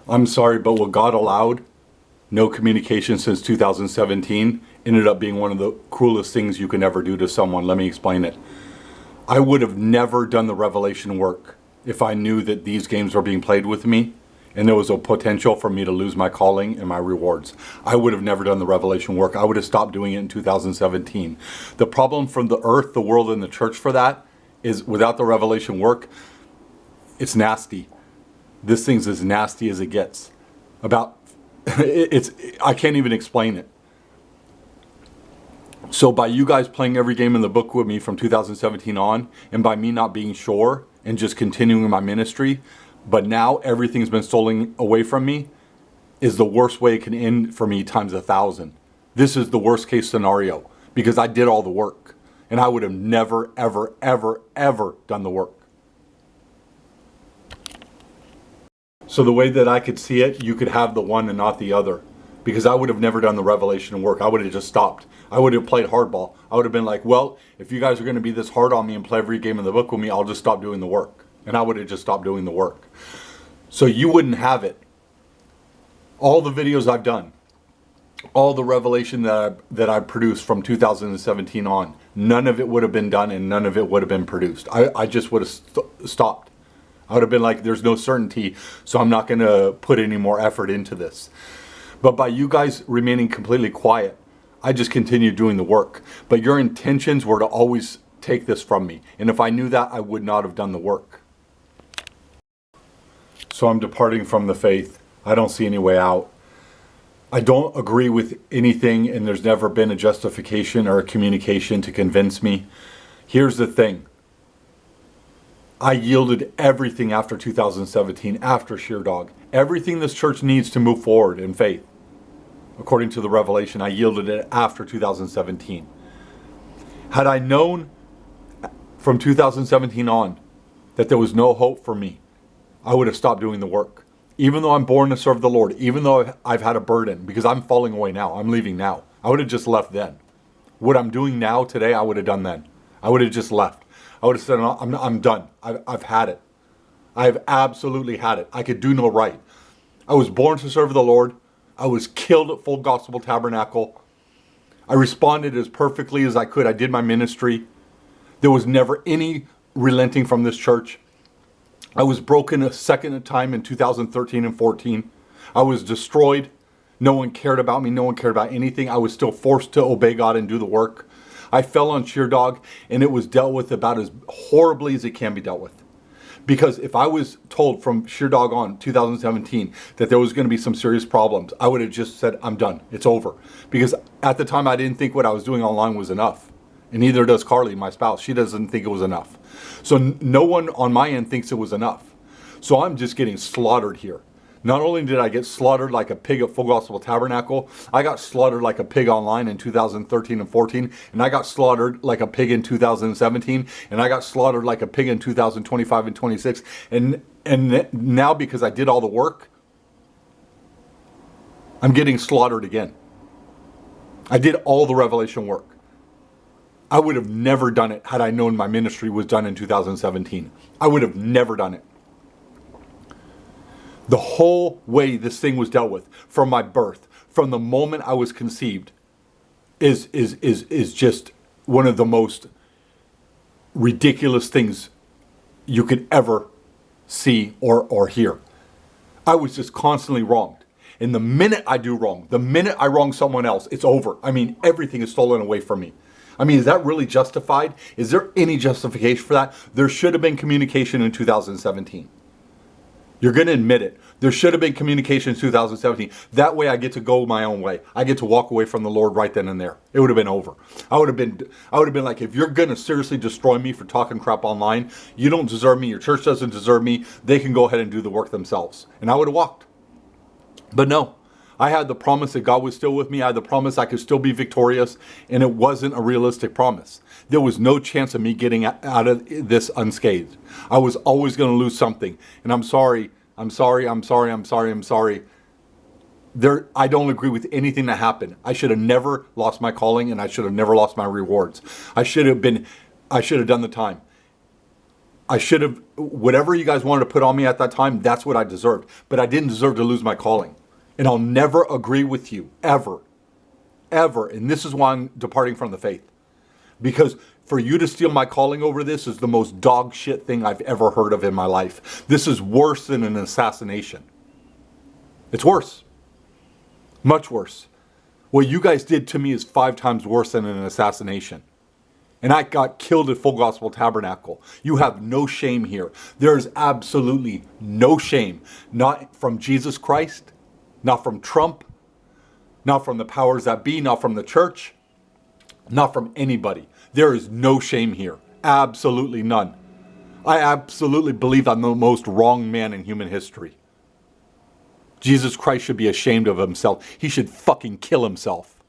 I'm sorry, but what God allowed, no communication since 2017, ended up being one of the cruelest things you can ever do to someone. Let me explain it. I would have never done the revelation work if I knew that these games were being played with me and there was a potential for me to lose my calling and my rewards. I would have never done the revelation work. I would have stopped doing it in 2017. The problem from the earth, the world, and the church for that is without the revelation work, it's nasty. This thing's as nasty as it gets. I can't even explain it. So by you guys playing every game in the book with me from 2017 on, and by me not being sure and just continuing my ministry, but now everything's been stolen away from me, is the worst way it can end for me times 1,000. This is the worst case scenario because I did all the work and I would have never, ever, ever, ever done the work. So the way that I could see it, you could have the one and not the other, because I would have never done the revelation work. I would have just stopped. I would have played hardball. I would have been like, well, if you guys are going to be this hard on me and play every game in the book with me, I'll just stop doing the work. And I would have just stopped doing the work. So you wouldn't have it. All the videos I've done, all the revelation that I produced from 2017 on, none of it would have been done and none of it would have been produced. I just would have stopped. I would have been like, there's no certainty, so I'm not going to put any more effort into this. But by you guys remaining completely quiet, I just continued doing the work. But your intentions were to always take this from me. And if I knew that, I would not have done the work. So I'm departing from the faith. I don't see any way out. I don't agree with anything, and there's never been a justification or a communication to convince me. Here's the thing. I yielded everything after 2017, after Sheerdog. Everything this church needs to move forward in faith. According to the revelation, I yielded it after 2017. Had I known from 2017 on that there was no hope for me, I would have stopped doing the work. Even though I'm born to serve the Lord, even though I've had a burden, because I'm falling away now, I'm leaving now. I would have just left then. What I'm doing now, today, I would have done then. I would have just left. I would have said, I'm done. I've had it. I have absolutely had it. I could do no right. I was born to serve the Lord. I was killed at Full Gospel Tabernacle. I responded as perfectly as I could. I did my ministry. There was never any relenting from this church. I was broken a second time in 2013 and 14. I was destroyed. No one cared about me. No one cared about anything. I was still forced to obey God and do the work. I fell on Sheerdog, and it was dealt with about as horribly as it can be dealt with. Because if I was told from Sheerdog on 2017 that there was going to be some serious problems, I would have just said, I'm done. It's over. Because at the time, I didn't think what I was doing online was enough. And neither does Carly, my spouse. She doesn't think it was enough. So no one on my end thinks it was enough. So I'm just getting slaughtered here. Not only did I get slaughtered like a pig at Full Gospel Tabernacle, I got slaughtered like a pig online in 2013 and 14, and I got slaughtered like a pig in 2017, and I got slaughtered like a pig in 2025 and 26, and now because I did all the work, I'm getting slaughtered again. I did all the revelation work. I would have never done it had I known my ministry was done in 2017. I would have never done it. The whole way this thing was dealt with, from my birth, from the moment I was conceived, is just one of the most ridiculous things you could ever see or hear. I was just constantly wronged. And the minute I do wrong, the minute I wrong someone else, it's over. I mean, everything is stolen away from me. I mean, is that really justified? Is there any justification for that? There should have been communication in 2017. You're going to admit it. There should have been communication in 2017. That way I get to go my own way. I get to walk away from the Lord right then and there. It would have been over. I would have been like, if you're going to seriously destroy me for talking crap online, you don't deserve me. Your church doesn't deserve me. They can go ahead and do the work themselves. And I would have walked. But no, I had the promise that God was still with me. I had the promise I could still be victorious. And it wasn't a realistic promise. There was no chance of me getting out of this unscathed. I was always going to lose something. And I'm sorry. I don't agree with anything that happened. I should have never lost my calling, and I should have never lost my rewards. I should have done the time. I should have, whatever you guys wanted to put on me at that time, that's what I deserved. But I didn't deserve to lose my calling. And I'll never agree with you, ever, ever. And this is why I'm departing from the faith. Because for you to steal my calling over this is the most dog shit thing I've ever heard of in my life. This is worse than an assassination. It's worse. Much worse. What you guys did to me is 5 times worse than an assassination. And I got killed at Full Gospel Tabernacle. You have no shame here. There is absolutely no shame. Not from Jesus Christ, not from Trump, not from the powers that be, not from the church, not from anybody. There is no shame here. Absolutely none. I absolutely believe I'm the most wrong man in human history. Jesus Christ should be ashamed of himself. He should fucking kill himself.